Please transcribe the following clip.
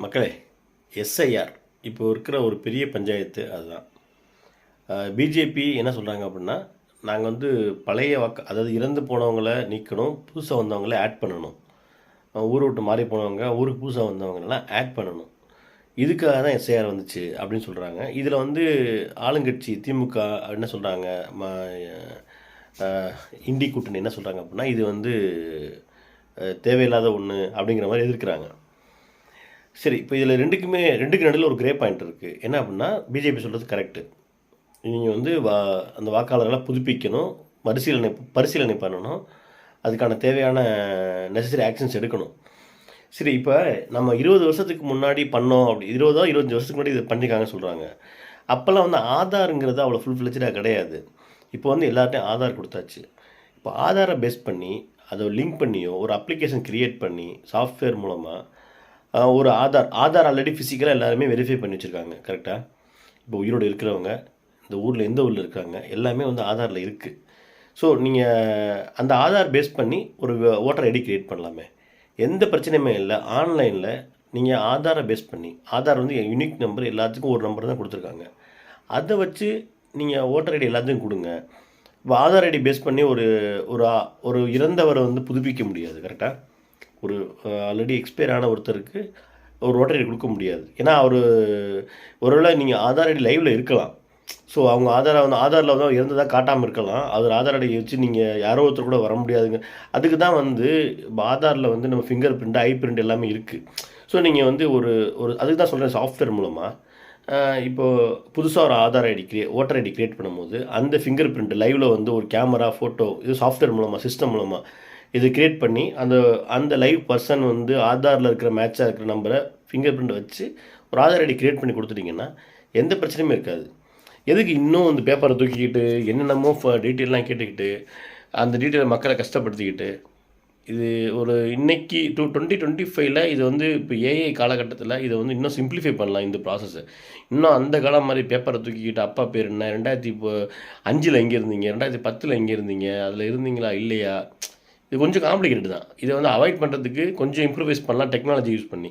மக்களே, எஸ்ஐஆர் இப்போ இருக்கிற ஒரு பெரிய பஞ்சாயத்து அதுதான். பிஜேபி என்ன சொல்கிறாங்க அப்படின்னா, நாங்கள் வந்து பழைய அதாவது இறந்து போனவங்கள நீக்கணும், புதுசாக வந்தவங்கள ஆட் பண்ணணும். ஊரை விட்டு மாறி போனவங்க, ஊருக்கு புதுசாக வந்தவங்களெல்லாம் ஆட் பண்ணணும். இதுக்காக தான் எஸ்ஐஆர் வந்துச்சு அப்படின்னு சொல்கிறாங்க. இதில் வந்து ஆளுங்கட்சி திமுக என்ன சொல்கிறாங்க, இண்டி கூட்டணி என்ன சொல்கிறாங்க அப்படின்னா, இது வந்து தேவையில்லாத ஒன்று அப்படிங்கிற மாதிரி எதிர்க்கிறாங்க. சரி, இப்போ இதில் ரெண்டுக்கு நடுவில் ஒரு கிரே பாயிண்ட் இருக்குது. என்ன அப்படின்னா, பிஜேபி சொல்கிறது கரெக்டு. நீங்கள் வந்து அந்த வாக்காளர்களை புதுப்பிக்கணும், பரிசீலனை பண்ணணும், அதுக்கான தேவையான நெசசரி ஆக்ஷன்ஸ் எடுக்கணும். சரி, இப்போ நம்ம 20 வருஷத்துக்கு முன்னாடி பண்ணோம், அப்படி 25 வருஷத்துக்கு முன்னாடி இதை பண்ணியிருக்காங்கன்னு சொல்கிறாங்க. அப்போல்லாம் வந்து ஆதாருங்கிறது அவ்வளோ ஃபுல் ஃப்ளெஜ்டாக கிடையாது. இப்போ வந்து எல்லார்ட்டையும் ஆதார் கொடுத்தாச்சு. இப்போ ஆதாரை பேஸ் பண்ணி அதை லிங்க் பண்ணியோ ஒரு அப்ளிகேஷன் க்ரியேட் பண்ணி சாஃப்ட்வேர் மூலமாக ஒரு ஆதார் ஆல்ரெடி ஃபிசிக்கலாக எல்லாருமே வெரிஃபை பண்ணி வச்சுருக்காங்க. கரெக்டாக இப்போ உயிரோடு இருக்கிறவங்க, இந்த ஊரில் எந்த ஊரில் இருக்காங்க, எல்லாமே வந்து ஆதாரில் இருக்குது. ஸோ நீங்கள் அந்த ஆதார் பேஸ் பண்ணி ஒரு ஓட்டர் ஐடி க்ரியேட் பண்ணலாமே, எந்த பிரச்சனையுமே இல்லை. ஆன்லைனில் நீங்கள் ஆதாரை பேஸ் பண்ணி, ஆதார் வந்து யூனிக் நம்பர், எல்லாத்துக்கும் ஒரு நம்பர் தான் கொடுத்துருக்காங்க. அதை வச்சு நீங்கள் ஓட்டர் ஐடி எல்லாத்துக்கும் கொடுங்க. இப்போ ஆதார் ஐடி பேஸ் பண்ணி ஒரு ஒரு இறந்தவரை வந்து புதுப்பிக்க முடியாது. கரெக்டாக ஒரு ஆல்ரெடி எக்ஸ்பயர் ஆன ஒருத்தருக்கு ஒரு ஓட்டர் ஐடி கொடுக்க முடியாது. ஏன்னா ஒருவேளை நீங்கள் ஆதார் ஐடி லைவில் இருக்கலாம். ஸோ அவங்க ஆதாரில் வந்து இறந்ததாக காட்டாமல் இருக்கலாம். அது ஆதார் ஐடி வச்சு நீங்கள் யாரோ ஒருத்தர் கூட வர முடியாதுங்க. அதுக்கு தான் வந்து ஆதாரில் வந்து நம்ம ஃபிங்கர் பிரிண்ட், ஐ பிரிண்ட் எல்லாமே இருக்குது. ஸோ நீங்கள் வந்து அதுக்கு தான் சொல்கிறேன், சாஃப்ட்வேர் மூலமாக இப்போது புதுசாக ஒரு Aadhaar ID voter ID create பண்ணும்போது அந்த ஃபிங்கர் பிரிண்ட் லைவில் வந்து ஒரு கேமரா, ஃபோட்டோ, இது சாஃப்ட்வேர் மூலமாக, சிஸ்டம் மூலமாக இது க்ரியேட் பண்ணி அந்த லைவ் பர்சன் வந்து ஆதாரில் இருக்கிற மேட்சாக இருக்கிற நம்பரை ஃபிங்கர் பிரிண்ட் வச்சு ஒரு ஆதார் ஐடி க்ரியேட் பண்ணி கொடுத்துட்டிங்கன்னா எந்த பிரச்சனையுமே இருக்காது. எதுக்கு இன்னும் அந்த பேப்பரை தூக்கிக்கிட்டு என்னென்னமோ டீட்டெயிலெலாம் கேட்டுக்கிட்டு அந்த டீட்டெயில் மக்களை கஷ்டப்படுத்திக்கிட்டு, இது ஒரு இன்னைக்கு 2025 இது வந்து இப்போ ஏஐ காலகட்டத்தில் இதை வந்து இன்னும் சிம்பிளிஃபை பண்ணலாம். இந்த ப்ராசஸை இன்னும் அந்த காலம் மாதிரி பேப்பரை தூக்கிக்கிட்டு அப்பா பேர் என்ன, 2005 எங்கே இருந்தீங்க, 2010 எங்கே இருந்தீங்க, அதில் இருந்தீங்களா இல்லையா, இது கொஞ்சம் காம்ப்ளிகேட்டட் தான். இதை வந்து அவாய்ட் பண்ணுறதுக்கு கொஞ்சம் இம்ப்ரூவைஸ் பண்ணலாம் டெக்னாலஜி யூஸ் பண்ணி.